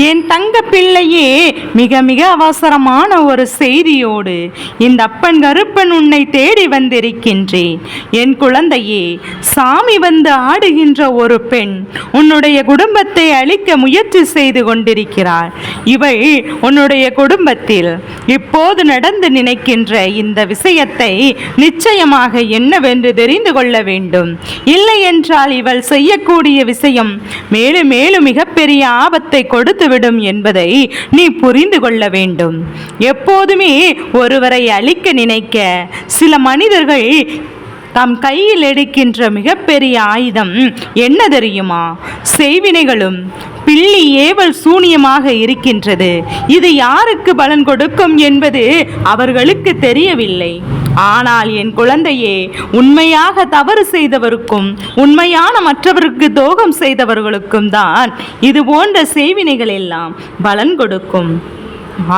என் தங்க பிள்ளையே, மிக மிக அவசரமான ஒரு செய்தியோடு இந்த அப்பன் கருப்பன் உன்னை தேடி வந்திருக்கின்றேன். என் குழந்தையே, சாமி வந்து ஆடுகின்ற ஒரு பெண் உன்னுடைய குடும்பத்தை அழிக்க முயற்சி செய்து கொண்டிருக்கிறாள். இவள் உன்னுடைய குடும்பத்தில் இப்போது நடந்து நினைக்கின்ற இந்த விஷயத்தை நிச்சயமாக என்னவென்று தெரிந்து கொள்ள வேண்டும். இல்லை என்றால் இவள் செய்யக்கூடிய விஷயம் மேலும் மேலும் மிகப்பெரிய ஆபத்தை கொடுத்துவிடும் என்பதை நீ புரிந்து கொள்ள வேண்டும். எப்போதுமே ஒருவரை அழிக்க நினைக்க சில மனிதர்கள் தம் கையில் எடுக்கின்ற மிகப்பெரிய ஆயுதம் என்ன தெரியுமா? செய்வினைகளும் பில்லி ஏவல் சூனியமாக இருக்கின்றது. இது யாருக்கு பலன் கொடுக்கும் என்பது அவர்களுக்கு தெரியவில்லை. ஆனால் என் குழந்தையே, உண்மையாக தவறு செய்தவருக்கும் உண்மையான மற்றவருக்கு துரோகம் செய்தவர்களுக்கும் தான் இது போன்ற செய்வினைகள் எல்லாம் பலன் கொடுக்கும்.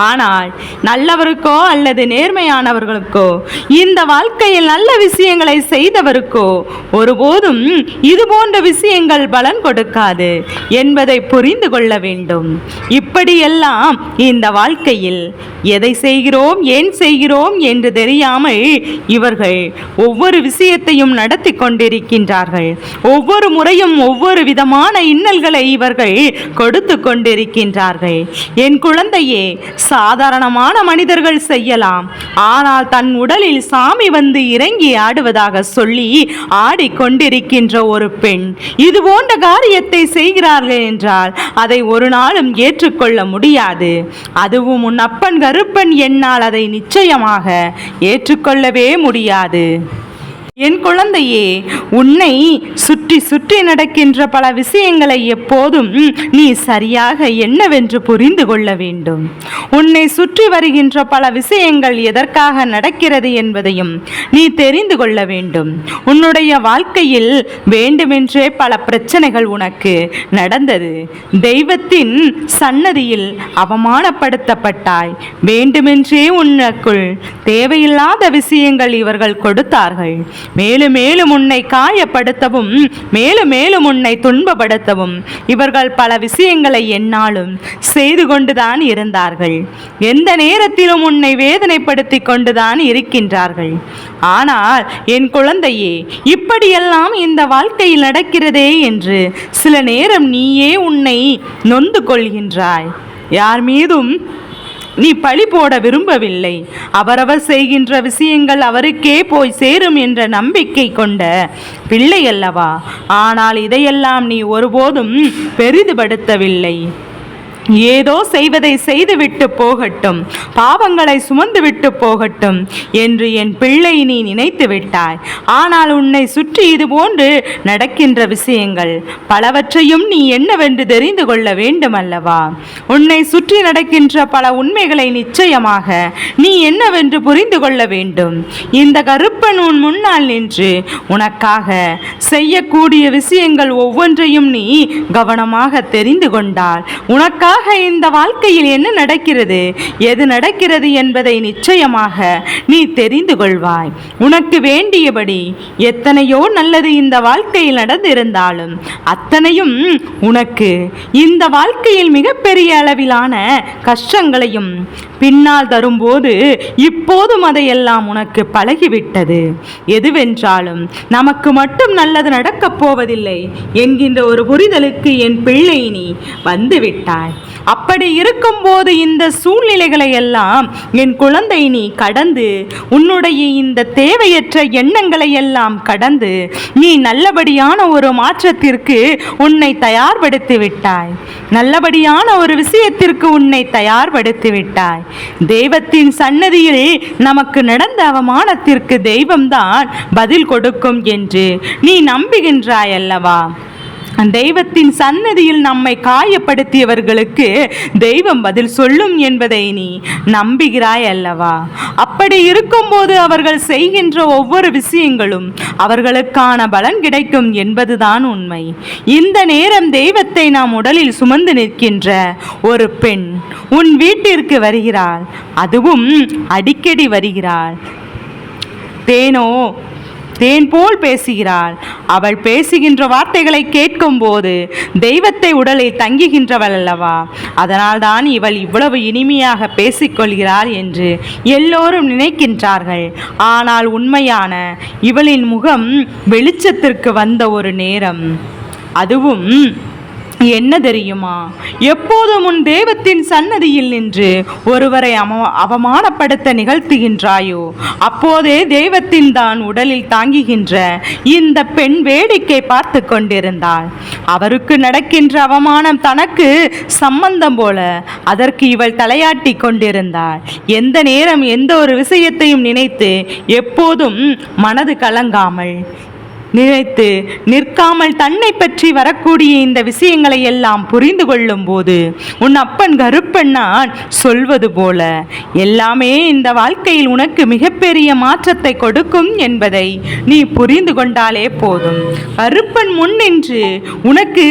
ஆனால் நல்லவருக்கோ அல்லது நேர்மையானவர்களுக்கோ, இந்த வாழ்க்கையில் நல்ல விஷயங்களை செய்தவருக்கோ ஒருபோதும் இது போன்ற விஷயங்கள் பலன் கொடுக்காது என்பதை புரிந்து கொள்ள வேண்டும். இப்படியெல்லாம் இந்த வாழ்க்கையில் எதை செய்கிறோம், ஏன் செய்கிறோம் என்று தெரியாமல் இவர்கள் ஒவ்வொரு விஷயத்தையும் நடத்தி கொண்டிருக்கின்றார்கள். ஒவ்வொரு முறையும் ஒவ்வொரு விதமான இன்னல்களை இவர்கள் கொடுத்து கொண்டிருக்கின்றார்கள். என் குழந்தையே, சாதாரணமான மனிதர்கள் செய்யலாம். ஆனால் தன் உடலில் சாமி வந்து இறங்கி ஆடுவதாக சொல்லி ஆடிக்கொண்டிருக்கின்ற ஒரு பெண் இது போன்ற காரியத்தை செய்கிறார்கள் என்றால் அதை ஒரு நாளும் ஏற்றுக்கொள்ள முடியாது. அதுவும் உன் அப்பன் கருப்பன் என்னால் அதை நிச்சயமாக ஏற்றுக்கொள்ளவே முடியாது. என் குழந்தையே, உன்னை சுற்றி சுற்றி நடக்கின்ற பல விஷயங்களை எப்போதும் நீ சரியாக என்னவென்று புரிந்து கொள்ள வேண்டும். உன்னை சுற்றி வருகின்ற பல விஷயங்கள் எதற்காக நடக்கிறது என்பதையும் நீ தெரிந்து கொள்ள வேண்டும். உன்னுடைய வாழ்க்கையில் வேண்டுமென்றே பல பிரச்சனைகள் உனக்கு நடந்தது. தெய்வத்தின் சன்னதியில் அவமானப்படுத்தப்பட்டாய். வேண்டுமென்றே உனக்குள் தேவையில்லாத விஷயங்கள் இவர்கள் கொடுத்தார்கள். மேலும் மேலும் உன்னை காயப்படுத்தவும், மேலும் மேலும் உன்னை துன்பப்படுத்தவும் இவர்கள் பல விஷயங்களை என்னாலும் செய்து கொண்டுதான் இருந்தார்கள். எந்த நேரத்திலும் உன்னை வேதனைப்படுத்தி கொண்டுதான் இருக்கின்றார்கள். ஆனால் என் குழந்தையே, இப்படியெல்லாம் இந்த வாழ்க்கையில் நடக்கிறதே என்று சில நேரம் நீயே உன்னை நொந்து கொள்கின்றாய். யார் மீதும் நீ பழி போட விரும்பவில்லை. அவரவர் செய்கின்ற விஷயங்கள் அவருக்கே போய் சேரும் என்ற நம்பிக்கை கொண்ட பிள்ளை அல்லவா? ஆனால் இதையெல்லாம் நீ ஒருபோதும் பெரிதுபடுத்தவில்லை. ஏதோ செய்வதை செய்துவிட்டு போகட்டும், பாவங்களை சுமந்துவிட்டு போகட்டும் என்று என் பிள்ளை நீ நினைத்து விட்டாய். ஆனால் உன்னை சுற்றி இது போன்று நடக்கின்ற விஷயங்கள் பலவற்றையும் நீ என்னவென்று தெரிந்து கொள்ள வேண்டும் அல்லவா? உன்னை சுற்றி நடக்கின்ற பல உண்மைகளை நிச்சயமாக நீ என்னவென்று புரிந்து கொள்ள வேண்டும். இந்த கருப்பன் உன் முன்னால் நின்று உனக்காக செய்யக்கூடிய விஷயங்கள் ஒவ்வொன்றையும் நீ கவனமாக தெரிந்து கொண்டால் உனக்காக இந்த வாழ்க்கையில் என்ன நடக்கிறது, எது நடக்கிறது என்பதை நிச்சயமாக நீ தெரிந்து கொள்வாய். உனக்கு வேண்டியபடி எத்தனையோ நல்லது இந்த வாழ்க்கையில் நடந்திருந்தாலும் அத்தனையும் உனக்கு இந்த வாழ்க்கையில் மிகப்பெரிய அளவிலான கஷ்டங்களையும் பின்னால் தரும்போது இப்போதும் அதையெல்லாம் உனக்கு பழகிவிட்டது. எதுவென்றாலும் நமக்கு மட்டும் நல்லது நடக்கப் போவதில்லை என்கின்ற ஒரு புரிதலுக்கு என் பிள்ளை நீ வந்துவிட்டாய். அப்படி இருக்கும்போது இந்த சூழ்நிலைகளை எல்லாம் என் குழந்தை நீ கடந்து, உன்னுடைய இந்த தேவையற்ற எண்ணங்களை எல்லாம் கடந்து நீ நல்லபடியான ஒரு மாற்றத்திற்கு உன்னை தயார்படுத்தி விட்டாய். நல்லபடியான ஒரு விஷயத்திற்கு உன்னை தயார்படுத்தி விட்டாய். தெய்வத்தின் சன்னதியில் நமக்கு நடந்த அவமானத்திற்கு தெய்வம்தான் பதில் கொடுக்கும் என்று நீ நம்புகின்றாய் அல்லவா? தெய்வத்தின் சன்னதியில் நம்மை காயப்படுத்தியவர்களுக்கு தெய்வம் பதில் சொல்லும் என்பதை நீ நம்புகிறாய் அல்லவா? அப்படி இருக்கும்போது அவர்கள் செய்கின்ற ஒவ்வொரு விஷயங்களும் அவர்களுக்கான பலன் கிடைக்கும் என்பதுதான் உண்மை. இந்த நேரம் தெய்வத்தை நாம் உடலில் சுமந்து நிற்கின்ற ஒரு பெண் உன் வீட்டிற்கு வருகிறாள். அதுவும் அடிக்கடி வருகிறாள். தேனோ தேன் போல் பேசுகிறாள். அவள் பேசுகின்ற வார்த்தைகளை கேட்கும் போது தெய்வத்தை உடலில் தங்குகின்றவள் அல்லவா, அதனால்தான் இவள் இவ்வளவு இனிமையாக பேசிக்கொள்கிறாள் என்று எல்லோரும் நினைக்கின்றார்கள். ஆனால் உண்மையான இவளின் முகம் வெளிச்சத்திற்கு வந்த ஒரு நேரம், அதுவும் என்ன தெரியுமா? எப்போதும் உன் தெய்வத்தின் சன்னதியில் நின்று ஒருவரை அவமானப்படுத்த நிகழ்த்துகின்றாயோ, அப்போதே தெய்வத்தின் தான் உடலில் தாங்குகின்ற இந்த பெண் வேடிக்கை பார்த்து கொண்டிருந்தாள். அவருக்கு நடக்கின்ற அவமானம் தனக்கு சம்பந்தம் போல அதற்கு இவள் தலையாட்டி கொண்டிருந்தாள். எந்த நேரம் எந்த ஒரு விஷயத்தையும் நினைத்து எப்போதும் மனது கலங்காமல் நினைத்து நிற்காமல் தன்னை பற்றி வரக்கூடிய இந்த விஷயங்களை எல்லாம் புரிந்து கொள்ளும் போது உன் அப்பன் கருப்பண்ணான் சொல்வது போல எல்லாமே இந்த வாழ்க்கையில் உனக்கு மிகப்பெரிய மாற்றத்தை கொடுக்கும் என்பதை நீ புரிந்து கொண்டாலே போதும். கருப்பன் முன் நின்று உனக்கு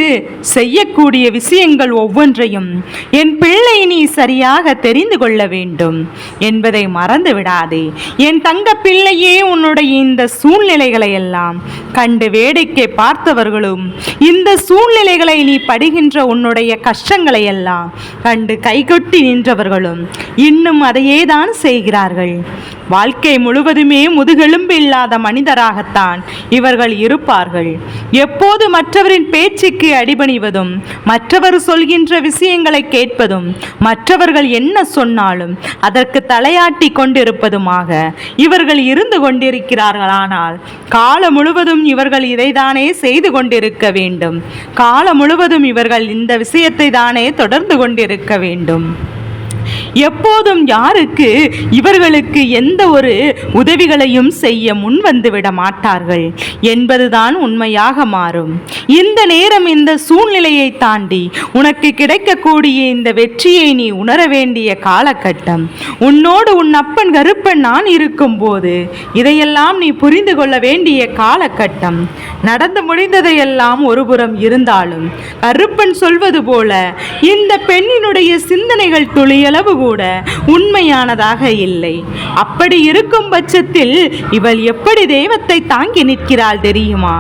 செய்யக்கூடிய விஷயங்கள் ஒவ்வொன்றையும் என் பிள்ளை நீ சரியாக தெரிந்து கொள்ள வேண்டும் என்பதை மறந்து விடாதே. என் தங்க பிள்ளையே, உன்னுடைய இந்த சூழ்நிலைகளை எல்லாம் கண்டு வேடிக்கை பார்த்தவர்களும் இந்த சூழ்நிலைகளை நீ படுகின்ற உன்னுடைய கஷ்டங்களை எல்லாம் கண்டு கைகொட்டி நின்றவர்களும் இன்னும் அதையே தான் செய்கிறார்கள். வாழ்க்கை முழுவதுமே முதுகெலும்பு இல்லாத மனிதராகத்தான் இவர்கள் இருப்பார்கள். எப்போது மற்றவரின் பேச்சுக்கு அடிபணிவதும், மற்றவர் சொல்கின்ற விஷயங்களை கேட்பதும், மற்றவர்கள் என்ன சொன்னாலும் அதற்கு தலையாட்டி கொண்டிருப்பதுமாக இவர்கள் இருந்து கொண்டிருக்கிறார்கள். ஆனால் காலம் முழுவதும் இவர்கள் இதைதானே செய்து கொண்டிருக்க வேண்டும். காலம் முழுவதும் இவர்கள் இந்த விஷயத்தை தானே தொடர்ந்து கொண்டிருக்க வேண்டும். எப்போதும் யாருக்கு இவர்களுக்கு எந்த ஒரு உதவிகளையும் செய்ய முன் வந்து விட மாட்டார்கள் என்பதுதான் உண்மையாக மாறும். இந்த நேரம் இந்த சூழ்நிலையை தாண்டி உனக்கு கிடைக்கக்கூடிய இந்த வெற்றியை நீ உணர வேண்டிய காலகட்டம். உன்னோடு உன் அப்பன் கருப்பன் நான் இருக்கும் போது இதையெல்லாம் நீ புரிந்து கொள்ள வேண்டிய காலகட்டம். நடந்து முடிந்ததையெல்லாம் ஒருபுறம் இருந்தாலும் கருப்பன் சொல்வது போல இந்த பெண்ணினுடைய சிந்தனைகள் துளியளவு கூட உண்மையானதாக இல்லை. அப்படி இருக்கும் பட்சத்தில் இவள் எப்படி தெய்வத்தை தாங்கி நிற்கிறாள் தெரியுமா?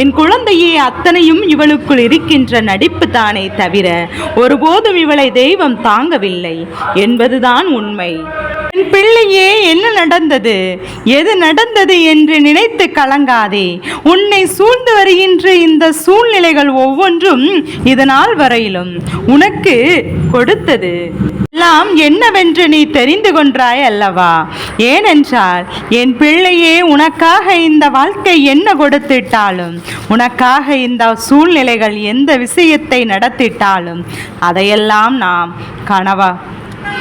என் குழந்தையே, அத்தனையும் இவளுக்குள் இருக்கின்ற நடிப்பு தானே தவிர ஒருபோதும் இவளை தெய்வம் தாங்கவில்லை என்பதுதான் உண்மை. என் பிள்ளையே, என்ன நடந்தது, எது நடந்தது என்று நினைத்து கலங்காதே. உன்னை சூழ்ந்து வருகின்ற இந்த சூழ்நிலைகள் ஒவ்வொன்றும் இதனால் வரையிலும் உனக்கு கொடுத்தது எல்லாம் என்னவென்று நீ தெரிந்து கொண்டாய் அல்லவா? ஏனென்றால் என் பிள்ளையே, உனக்காக இந்த வாழ்க்கை என்ன கொடுத்திட்டாலும், உனக்காக இந்த சூழ்நிலைகள் எந்த விஷயத்தை நடத்திட்டாலும் அதையெல்லாம் நாம்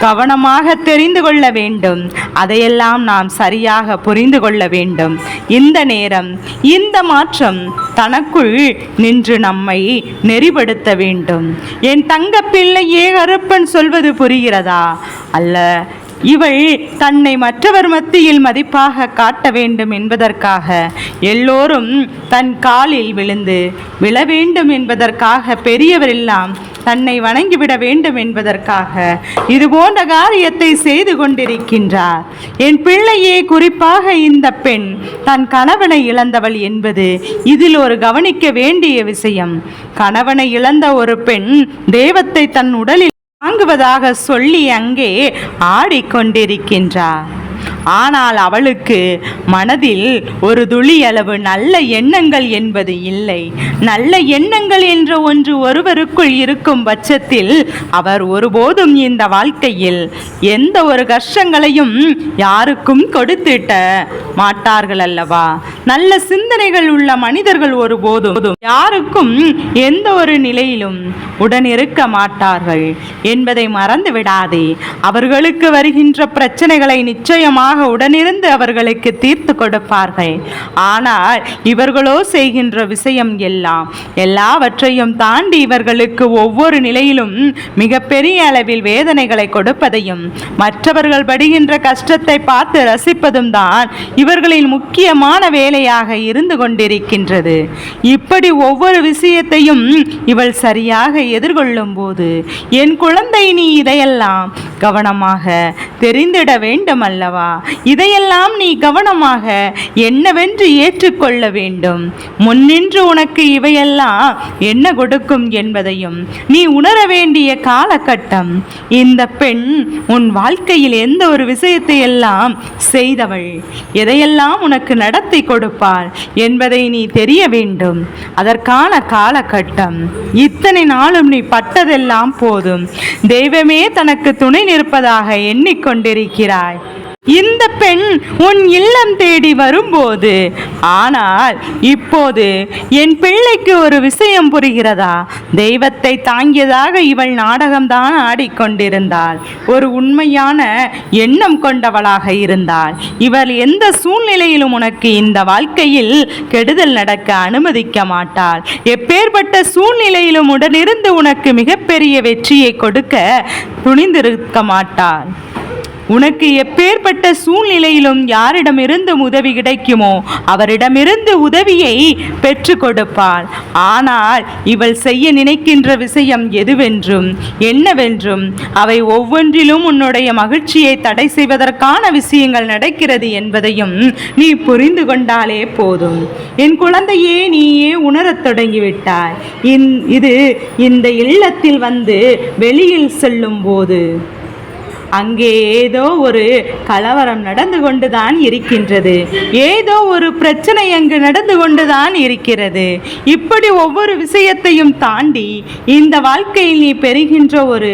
கவனமாக தெரிந்து கொள்ள வேண்டும். அதையெல்லாம் நாம் சரியாக புரிந்து கொள்ள வேண்டும். இந்த நேரம் இந்த மாற்றம் தனக்குள் நின்று நம்மை நெறிப்படுத்த வேண்டும். என் தங்க பிள்ளையே, கருப்பன் சொல்வது புரிகிறதா? அல்ல, இவள் தன்னை மற்றவர் மத்தியில் மதிப்பாக காட்ட வேண்டும் என்பதற்காக எல்லோரும் தன் காலில் விழ வேண்டும் என்பதற்காக, பெரியவரெல்லாம் தன்னை வணங்கிவிட வேண்டும் என்பதற்காக இது போன்ற காரியத்தை செய்து கொண்டிருக்கின்றார். என் பிள்ளையே, குறிப்பாக இந்த பெண் தன் கணவனை இழந்தவள் என்பது இதில் ஒரு கவனிக்க வேண்டிய விஷயம். கணவனை இழந்த ஒரு பெண் தெய்வத்தை தன் உடலில் வாங்குவதாக சொல்லி அங்கே ஆடிக்கொண்டிருக்கின்றார். ஆனால் அவளுக்கு மனதில் ஒரு துளி அளவு நல்ல எண்ணங்கள் என்பது இல்லை. நல்ல எண்ணங்கள் என்ற ஒன்று ஒருவருக்குள் இருக்கும் பட்சத்தில் அவர் ஒருபோதும் இந்த வாழ்க்கையில் எந்த ஒரு கஷ்டங்களையும் யாருக்கும் கொடுத்திட்ட மாட்டார்கள் அல்லவா? நல்ல சிந்தனைகள் உள்ள மனிதர்கள் ஒருபோதும் யாருக்கும் எந்த ஒரு நிலையிலும் உடன் இருக்க மாட்டார்கள் என்பதை மறந்து விடாதே. அவர்களுக்கு வருகின்ற பிரச்சனைகளை நிச்சயமாக உடனிருந்து அவர்களுக்கு தீர்த்து கொடுப்பார்கள். ஆனால் இவர்களோ செய்கின்ற விஷயம் எல்லாவற்றையும் தாண்டி இவர்களுக்கு ஒவ்வொரு நிலையிலும் மிகப்பெரிய அளவில் வேதனைகளை கொடுப்பதையும் மற்றவர்கள் படுகின்ற கஷ்டத்தை பார்த்து ரசிப்பதும் தான் இவர்களின் முக்கியமான வேலையாக இருந்து கொண்டிருக்கின்றது. இப்படி ஒவ்வொரு விஷயத்தையும் இவள் சரியாக எதிர்கொள்ளும் போது, என் குழந்தை, நீ இதையெல்லாம் கவனமாக தெரிந்திட வேண்டும் அல்லவா? இதையெல்லாம் நீ கவனமாக என்னவென்று ஏற்றுக்கொள்ள வேண்டும். முன்னின்று உனக்கு இவையெல்லாம் என்ன கொடுக்கும் என்பதையும் நீ உணர வேண்டிய காலகட்டம். இந்த பெண் உன் வாழ்க்கையில் எந்த ஒரு விஷயத்தை எல்லாம் செய்தவள், எதையெல்லாம் உனக்கு நடத்தி கொடுப்பாள் என்பதை நீ தெரிய வேண்டும். அதற்கான காலகட்டம். இத்தனை நாளும் நீ பட்டதெல்லாம் போதும். தெய்வமே தனக்கு துணை நிற்பதாக எண்ணிக்கொண்டிருக்கிறாய். இந்த பெண் உன் இல்லம் தேடி வரும்போது, ஆனால் இப்போது என் பிள்ளைக்கு ஒரு விஷயம் புரிகிறதா? தெய்வத்தை தாங்கியதாக இவள் நாடகம்தான் ஆடிக்கொண்டிருந்தாள். ஒரு உண்மையான எண்ணம் கொண்டவளாக இருந்தாள். இவள் எந்த சூழ்நிலையிலும் உனக்கு இந்த வாழ்க்கையில் கெடுதல் நடக்க அனுமதிக்க மாட்டாள். எப்பேற்பட்ட சூழ்நிலையிலும் உடனிருந்து உனக்கு மிகப்பெரிய வெற்றியை கொடுக்க துணிந்திருக்க மாட்டாள். உனக்கு எப்பேற்பட்ட சூழ்நிலையிலும் யாரிடமிருந்து உதவி கிடைக்குமோ அவரிடமிருந்து உதவியை பெற்று கொடுப்பாள். ஆனால் இவள் செய்ய நினைக்கின்ற விஷயம் எதுவென்றும் என்னவென்றும் அவை ஒவ்வொன்றிலும் உன்னுடைய மகிழ்ச்சியை தடை செய்வதற்கான விஷயங்கள் நடக்கிறது என்பதையும் நீ புரிந்து கொண்டாலே போதும். என் குழந்தையே, நீயே உணரத் தொடங்கிவிட்டாய். இது இந்த இல்லத்தில் வந்து வெளியில் செல்லும் போது அங்கே ஏதோ ஒரு கலவரம் நடந்து கொண்டுதான் இருக்கின்றது. ஏதோ ஒரு பிரச்சனை அங்கு நடந்து கொண்டுதான் இருக்கிறது. இப்படி ஒவ்வொரு விஷயத்தையும் தாண்டி இந்த வாழ்க்கையில் நீ பெறுகின்ற ஒரு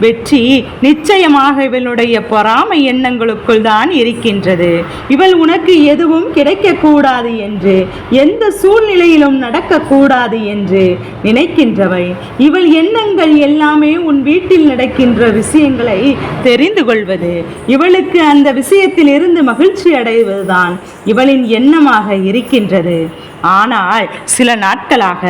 வெற்றி நிச்சயமாக இவளுடைய பொறாமை எண்ணங்களுக்குள் தான் இருக்கின்றது. இவள் உனக்கு எதுவும் கிடைக்கக்கூடாது என்று, எந்த சூழ்நிலையிலும் நடக்கக்கூடாது என்று நினைக்கின்றவள். இவள் எண்ணங்கள் எல்லாமே உன் வீட்டில் நடக்கின்ற விஷயங்களை தெரிந்து கொள்வது, இவளுக்கு அந்த விஷயத்தில் இருந்து மகிழ்ச்சி அடைவதுதான் இவளின் எண்ணமாக இருக்கின்றது. ஆனால் சில நாட்களாக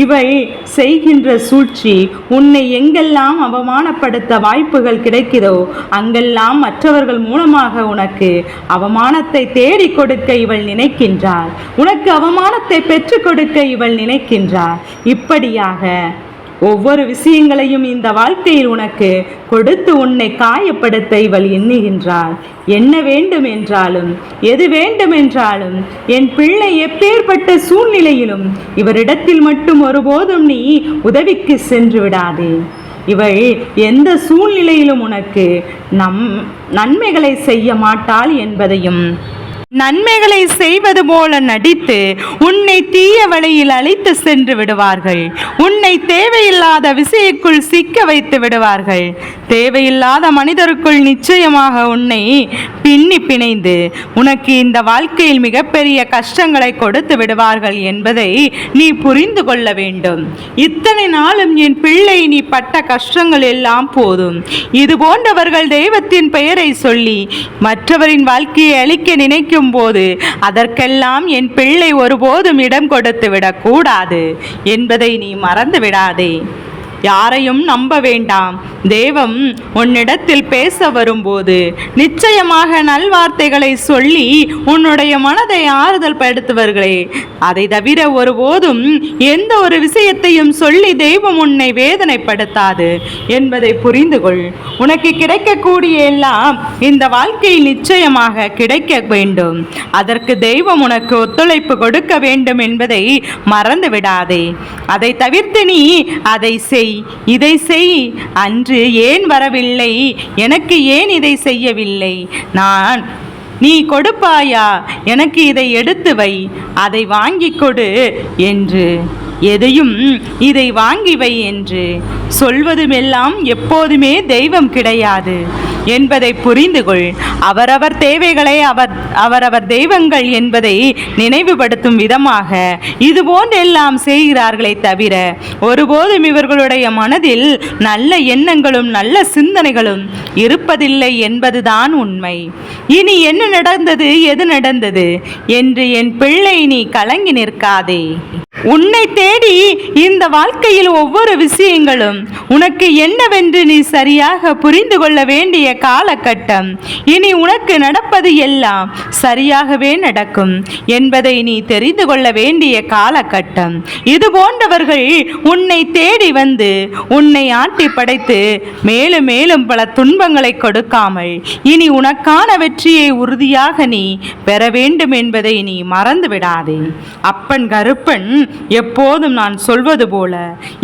இவள் செய்கின்ற சூழ்ச்சி உன்னை எங்கெல்லாம் அவமானப்படுத்த வாய்ப்புகள் கிடைக்கிறதோ அங்கெல்லாம் மற்றவர்கள் மூலமாக உனக்கு அவமானத்தை தேடி கொடுக்க இவள் நினைக்கின்றாள். உனக்கு அவமானத்தை பெற்றுக் கொடுக்க இவள் நினைக்கின்றாள். இப்படியாக ஒவ்வொரு விஷயங்களையும் இந்த வாழ்க்கையில் உனக்கு கொடுத்து உன்னை காயப்படுத்த இவள் எண்ணுகின்றாள். என்ன வேண்டும் என்றாலும் எது வேண்டும் என்றாலும் என் பிள்ளை எப்பேற்பட்ட சூழ்நிலையிலும் இவரிடத்தில் மட்டும் ஒருபோதும் நீ உதவிக்கு சென்று விடாதே. இவள் எந்த சூழ்நிலையிலும் உனக்கு நன்மைகளை செய்ய மாட்டாள் என்பதையும், நன்மைகளை செய்வது போல நடித்து உன்னை தீய வழியில் அழைத்து சென்று விடுவார்கள். உன்னை தேவையில்லாத விஷயக்குள் சிக்க வைத்து விடுவார்கள். தேவையில்லாத மனிதருக்குள் நிச்சயமாக உன்னை பின்னி பிணைந்து உனக்கு இந்த வாழ்க்கையில் மிகப்பெரிய கஷ்டங்களை கொடுத்து விடுவார்கள் என்பதை நீ புரிந்து கொள்ள வேண்டும். இத்தனை நாளும் என் பிள்ளை நீ பட்ட கஷ்டங்கள் எல்லாம் போதும். இது போன்றவர்கள் தெய்வத்தின் பெயரை சொல்லி மற்றவரின் வாழ்க்கையை அழிக்க நினைக்கும் போது அதற்கெல்லாம் என் பிள்ளை ஒருபோதும் இடம் கொடுத்து விடக்கூடாது என்பதை நீ மறந்து விடாதே. யாரையும் நம்ப வேண்டாம். தெய்வம் உன்னிடத்தில் பேச வரும்போது நிச்சயமாக நல்வார்த்தைகளை சொல்லி உன்னுடைய மனதை ஆறுதல் படுத்துவர்களே. அதை தவிர ஒருபோதும் எந்த ஒரு விஷயத்தையும் சொல்லி தெய்வம் உன்னை வேதனைப்படுத்தாது என்பதை புரிந்து கொள். உனக்கு கிடைக்கக்கூடிய எல்லாம் இந்த வாழ்க்கையில் நிச்சயமாக கிடைக்க வேண்டும். அதற்கு தெய்வம் உனக்கு ஒத்துழைப்பு கொடுக்க வேண்டும் என்பதை மறந்து விடாதே. அதை தவிர்த்து நீ அதை செய், இதை செய், அன்று ஏன் வரவில்லை, எனக்கு ஏன் இதை செய்யவில்லை, நீ கொடுப்பாயா, எனக்கு இதை எடுத்து வை, அதை வாங்கி கொடு என்று எதையும் இதை வாங்கி வை என்று சொல்வதுமெல்லாம் எப்போதுமே தெய்வம் கிடையாது என்பதை புரிந்து கொள். அவரவர் தேவைகளை அவரவர் தெய்வங்கள் என்பதை நினைவுபடுத்தும் விதமாக இது போன்றெல்லாம் செய்கிறார்களே தவிர ஒருபோதும் இவர்களுடைய மனதில் நல்ல எண்ணங்களும் நல்ல சிந்தனைகளும் இருப்பதில்லை என்பதுதான் உண்மை. இனி என்ன நடந்தது, எது நடந்தது என்று என் பிள்ளை நீ கலங்கி நிற்காதே. உன்னை தேடி இந்த வாழ்க்கையில் ஒவ்வொரு விஷயங்களும் உனக்கு என்னவென்று நீ சரியாக புரிந்து கொள்ள வேண்டிய காலகட்டம். இனி உனக்கு நடப்பது எல்லாம் சரியாகவே நடக்கும் என்பதை நீ தெரிந்து கொள்ள வேண்டிய காலகட்டம். இது போன்றவர்கள் உன்னை தேடி வந்து உன்னை ஆட்டி படைத்து மேலும் மேலும் பல துன்பங்களை கொடுக்காமல் இனி உனக்கான வெற்றியை உறுதியாக நீ பெற வேண்டும் என்பதை நீ மறந்து விடாதே. அப்பன் கருப்பன் எப்போதும் நான் சொல்வது போல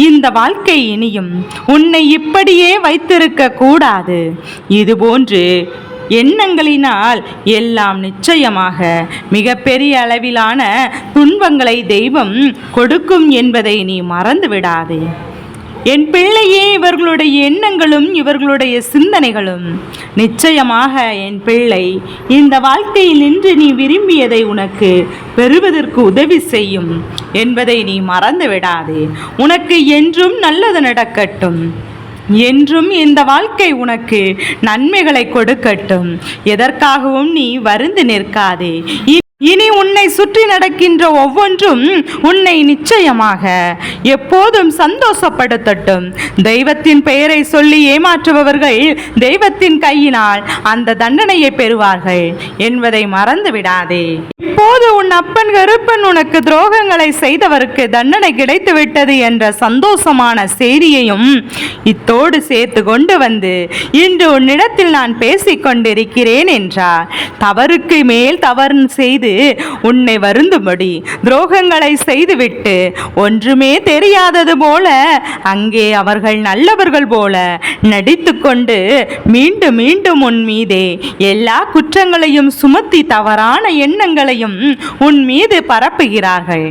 இந்த வாழ்க்கை இனியும் உன்னை இப்படியே வைத்திருக்க கூடாது. இதுபோன்று எண்ணங்களினால் எல்லாம் நிச்சயமாக மிகப்பெரிய அளவிலான துன்பங்களை தெய்வம் கொடுக்கும் என்பதை நீ மறந்து விடாதே. என் பிள்ளையே, இவர்களுடைய எண்ணங்களும் இவர்களுடைய சிந்தனைகளும் நிச்சயமாக என் பிள்ளை இந்த வாழ்க்கையில் நின்று நீ விரும்பியதை உனக்கு பெறுவதற்கு உதவி செய்யும் என்பதை நீ மறந்து விடாதே. உனக்கு என்றும் நல்லது நடக்கட்டும். என்றும் இந்த வாழ்க்கை உனக்கு நன்மைகளை கொடுக்கட்டும். எதற்காகவும் நீ வருந்து நிற்காதே. இனி உன்னை சுற்றி நடக்கின்ற ஒவ்வொன்றும் உன்னை நிச்சயமாக எப்போதும் சந்தோஷப்படுத்தட்டும். தெய்வத்தின் பெயரை சொல்லி ஏமாற்றுபவர்கள் தெய்வத்தின் கையினால் அந்த தண்டனையை பெறுவார்கள் என்பதை மறந்து விடாதே. இப்போது உன் அப்பன் கருப்பன் உனக்கு துரோகங்களை செய்தவருக்கு தண்டனை கிடைத்து விட்டது என்ற சந்தோஷமான செய்தியையும் இத்தோடு சேர்த்து கொண்டு வந்து இன்று உன்னிடத்தில் நான் பேசிக் கொண்டிருக்கிறேன் என்றார். தவறுக்கு மேல் தவறு செய்து உன்னை வருந்தும்படி துரோகங்களை செய்துவிட்டு ஒன்றுமே தெரியாதது போல அங்கே அவர்கள் நல்லவர்கள் போல நடித்து கொண்டு மீண்டும் மீண்டும் உன் மீதே எல்லா குற்றங்களையும் சுமத்தி தவறான எண்ணங்களையும் உன் மீது பரப்புகிறார்கள்.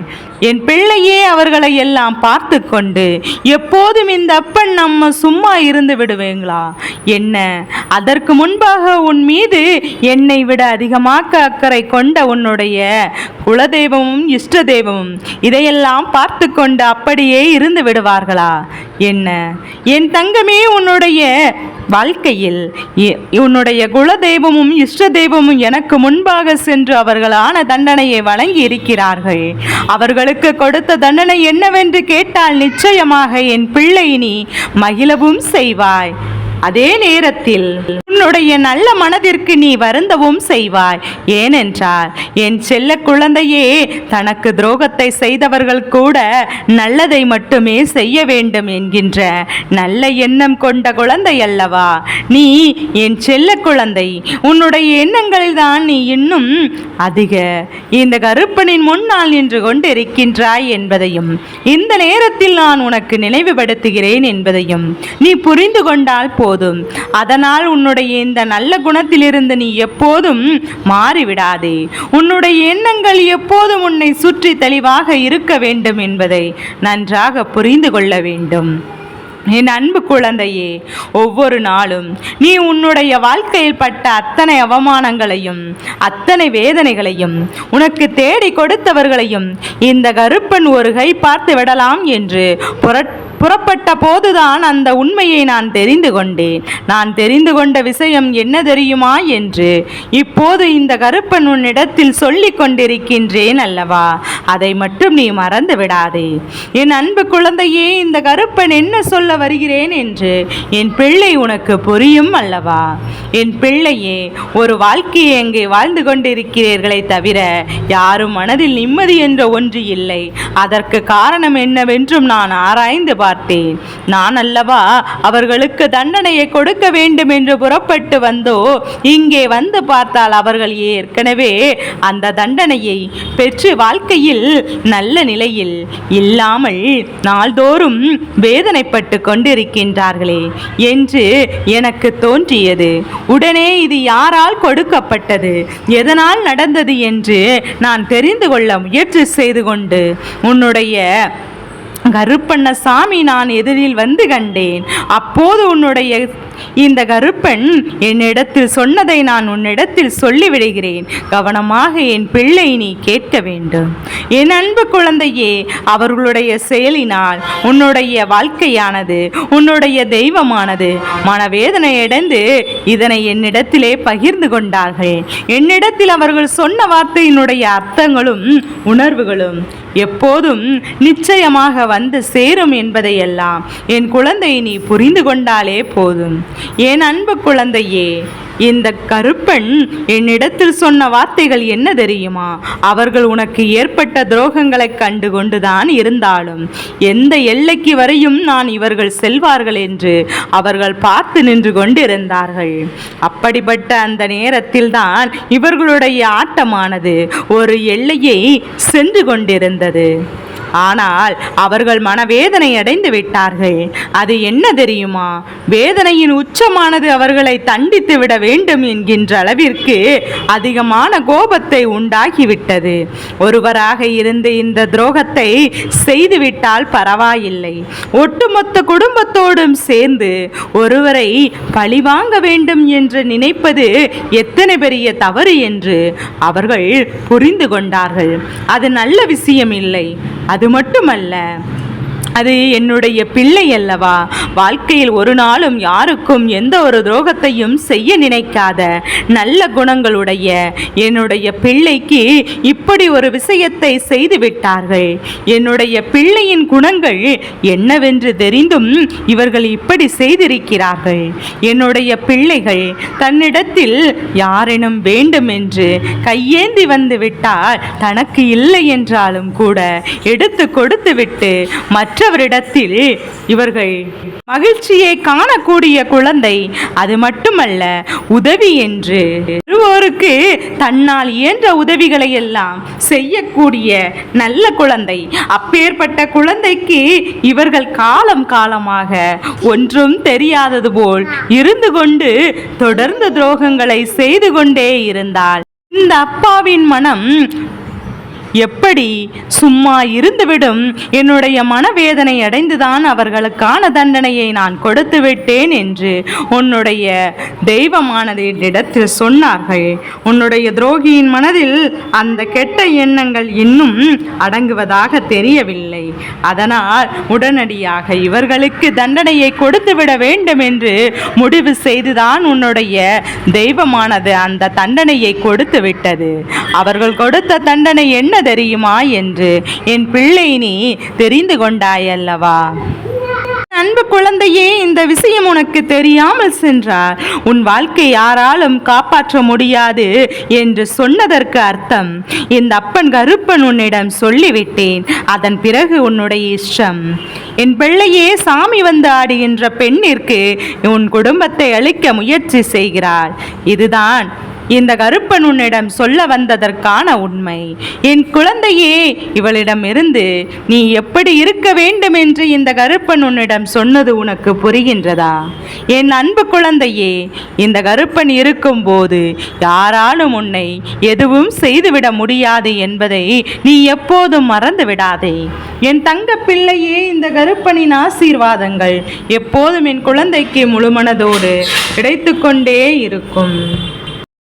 என் பிள்ளையே, அவர்களை எல்லாம் பார்த்து கொண்டு எப்போதும் இந்த அப்பன் நம்ம சும்மா இருந்து விடுவேங்களா என்ன? அதற்கு முன்பாக உன் மீது என்னை விட அதிகமாக அக்கறை கொண்ட உன்னுடைய குலதெய்வமும் இஷ்ட தெய்வமும் இதையெல்லாம் பார்த்து கொண்டு அப்படியே இருந்து விடுவார்களா என்ன? என் தங்கமே, உன்னுடைய வாழ்க்கையில் உன்னுடைய குலதெய்வமும் இஷ்ட தெய்வமும் எனக்கு முன்பாக சென்று அவர்களான தண்டனையை வழங்கி இருக்கிறார்கள். அவர்களுக்கு கொடுத்த தண்டனை என்னவென்று கேட்டால் நிச்சயமாக என் பிள்ளை நீ மகிழவும் செய்வாய். அதே நேரத்தில் உன்னுடைய நல்ல மனதிற்கு நீ வருந்தவும் செய்வாய். ஏனென்றால் என் செல்ல குழந்தையே, தனக்கு துரோகத்தை செய்தவர்கள் கூட நல்லதை மட்டுமே செய்ய வேண்டும் என்கின்ற நல்ல எண்ணம் கொண்ட குழந்தை அல்லவா நீ? என் செல்ல குழந்தை, உன்னுடைய எண்ணங்களில் தான் நீ இன்னும் அதிக இந்த கருப்பனின் முன்னால் நின்று கொண்டு இருக்கின்றாய் என்பதையும் இந்த நேரத்தில் நான் உனக்கு நினைவுபடுத்துகிறேன் என்பதையும் நீ புரிந்து கொண்டால் போதும். அதனால் உன்னுடைய இந்த நல்ல குணத்திலிருந்து நீ எப்போதும் மாறிவிடாதே. உன்னுடைய எண்ணங்கள் எப்போதும் உன்னை சுற்றி தெளிவாக இருக்க வேண்டும் என்பதை நன்றாக புரிந்து கொள்ள வேண்டும். என் அன்பு குழந்தையே, ஒவ்வொரு நாளும் நீ உன்னுடைய வாழ்க்கையில் பட்ட அத்தனை அவமானங்களையும் அத்தனை வேதனைகளையும் உனக்கு தேடி கொடுத்தவர்களையும் இந்த கருப்பன் ஒரு கை பார்த்து விடலாம் என்று புறப்பட்ட போதுதான் அந்த உண்மையை நான் தெரிந்து கொண்டேன். நான் தெரிந்து கொண்ட விஷயம் என்ன தெரியுமா என்று இப்போது இந்த கருப்பன் உன்னிடத்தில் சொல்லிக் கொண்டிருக்கின்றேன் அல்லவா? அதை மட்டும் நீ மறந்து விடாதே. என் அன்பு குழந்தையே, இந்த கருப்பன் என்ன சொல்ல வருகிறேன் என்று என் பிள்ளை உனக்கு புரியும் அல்லவா? என் பிள்ளையே, ஒரு வாழ்க்கையை எங்கே வாழ்ந்து கொண்டிருக்கிறீர்களே தவிர யாரும் மனதில் நிம்மதி என்ற ஒன்று இல்லை. அதற்கு காரணம் என்னவென்றும் நான் ஆராய்ந்து பார்த்தேன். நான் அல்லவா அவர்களுக்கு தண்டனையை கொடுக்க வேண்டும் என்று புறப்பட்டு வந்தோ, இங்கே வந்து பார்த்தால் அவர்கள் ஏற்கனவே அந்த தண்டனையை பெற்று வாழ்க்கையில் நல்ல நிலையில் இல்லாமல் நாள்தோறும் வேதனைப்பட்டு கொண்டிருக்கின்றார்களே என்று எனக்கு தோன்றியது. உடனே இது யாரால் கொடுக்கப்பட்டது, எதனால் நடந்தது என்று நான் தெரிந்து கொள்ள முயற்சி செய்து கொண்டு உன்னுடைய கருப்பண்ண சாமி நான் எதிரில் வந்து கண்டேன். அப்போது உன்னுடைய இந்த கருப்பன் என்னிடத்தில் சொன்னதை நான் உன்னிடத்தில் சொல்லிவிடுகிறேன். கவனமாக என் பிள்ளை நீ கேட்க வேண்டும். என் அன்பு குழந்தையே, அவர்களுடைய செயலினால் உன்னுடைய வாழ்க்கையானது, உன்னுடைய தெய்வமானது மனவேதனை அடைந்து இதனை என்னிடத்திலே பகிர்ந்து கொண்டார்கள். என்னிடத்தில் அவர்கள் சொன்ன வார்த்தையினுடைய அர்த்தங்களும் உணர்வுகளும் எப்போதும் நிச்சயமாக வந்து சேரும் என்பதையெல்லாம் என் குழந்தை நீ புரிந்து கொண்டாலே போதும். என் அன்பு குழந்தையே, இந்த கருப்பன் என்னிடத்தில் சொன்ன வார்த்தைகள் என்ன தெரியுமா? அவர்கள் உனக்கு ஏற்பட்ட துரோகங்களை கண்டு கொண்டுதான் இருந்தாலும் எந்த எல்லைக்கு வரையும் நான் இவர்கள் செல்வார்கள் என்று அவர்கள் பார்த்து நின்று கொண்டிருந்தார்கள். அப்படிப்பட்ட அந்த நேரத்தில் தான் இவர்களுடைய ஆட்டமானது ஒரு எல்லையை சென்று கொண்டிருந்தது. ஆனால் அவர்கள் மனவேதனை அடைந்து விட்டார்கள். அது என்ன தெரியுமா? வேதனையின் உச்சமானது அவர்களை தண்டித்து விட வேண்டும் என்கின்ற அளவிற்கு அதிகமான கோபத்தை உண்டாகிவிட்டது. ஒருவராக இருந்து இந்த துரோகத்தை செய்துவிட்டால் பரவாயில்லை, ஒட்டுமொத்த குடும்பத்தோடும் சேர்ந்து ஒருவரை பழிவாங்க வேண்டும் என்று நினைப்பது எத்தனை பெரிய தவறு என்று அவர்கள் புரிந்து கொண்டார்கள். அது நல்ல விஷயம் இல்லை. அது மட்டுமல்ல, அது என்னுடைய பிள்ளை அல்லவா? வாழ்க்கையில் ஒரு நாளும் யாருக்கும் எந்த ஒரு துரோகத்தையும் செய்ய நினைக்காத நல்ல குணங்களுடைய என்னுடைய பிள்ளைக்கு இப்படி ஒரு விஷயத்தை செய்து விட்டார்கள். என்னுடைய பிள்ளையின் குணங்கள் என்னவென்று தெரிந்தும் இவர்கள் இப்படி செய்திருக்கிறார்கள். என்னுடைய பிள்ளைகள் தன்னிடத்தில் யாரேனும் வேண்டும் என்று கையேந்தி வந்து விட்டால் தனக்கு இல்லை என்றாலும் கூட எடுத்து கொடுத்து விட்டு மற்றவரிடத்தில் இவர்கள் மகிழ்ச்சியை காணக்கூடிய குழந்தை. அது மட்டுமல்ல, உதவி என்று ஒருவருக்கு தன்னால் இயன்ற உதவிகளை எல்லாம் செய்யக்கூடிய நல்ல குழந்தை. அப்பேற்பட்ட குழந்தைக்கு இவர்கள் காலம் காலமாக ஒன்றும் தெரியாதது போல் இருந்து கொண்டு தொடர்ந்து துரோகங்களை செய்து கொண்டே இருந்தால் இந்த அப்பாவின் மனம் எப்படி சும்மா இருந்துவிடும்? என்னுடைய மனவேதனை அடைந்துதான் அவர்களுக்கான தண்டனையை நான் கொடுத்து விட்டேன் என்று உன்னுடைய தெய்வமானது என்னிடத்தில் சொன்னார்கள். உன்னுடைய துரோகியின் மனதில் அந்த கெட்ட எண்ணங்கள் இன்னும் அடங்குவதாக தெரியவில்லை. அதனால் உடனடியாக இவர்களுக்கு தண்டனையை கொடுத்துவிட வேண்டும் என்று முடிவு செய்துதான் உன்னுடைய தெய்வமானது அந்த தண்டனையை கொடுத்து விட்டது. அவர்கள் கொடுத்த தண்டனை என்ன தெரியுமா என்று என் பிள்ளை நீ தெரிந்து கொண்டாயல்லவா? அன்பு குழந்தையே, இந்த விஷயம் உனக்கு தெரியாமல் சென்றால் உன் வாழ்க்கை யாராலும் காப்பாற்ற முடியாது என்று சொன்னதற்கு அர்த்தம், இந்த அப்பன் கருப்பன் உன்னிடம் சொல்லிவிட்டேன், அதன் பிறகு உன்னுடைய இஷ்டம். என் பிள்ளையே, சாமி வந்து ஆடுகின்ற பெண்ணிற்கு உன் குடும்பத்தை அழிக்க முயற்சி செய்கிறாள். இதுதான் இந்த கருப்பன் உன்னிடம் சொல்ல வந்ததற்கான உண்மை. என் குழந்தையே, இவளிடமிருந்து நீ எப்படி இருக்க வேண்டும் என்று இந்த கருப்பன் உன்னிடம் சொன்னது உனக்கு புரிகின்றதா? என் அன்பு குழந்தையே, இந்த கருப்பன் இருக்கும்போது யாராலும் உன்னை எதுவும் செய்துவிட முடியாது என்பதை நீ எப்போதும் மறந்து விடாதே. என் தங்க பிள்ளையே, இந்த கருப்பனின் ஆசீர்வாதங்கள் எப்போதும் என் குழந்தைக்கு முழுமனதோடு கிடைத்து கொண்டே இருக்கும்.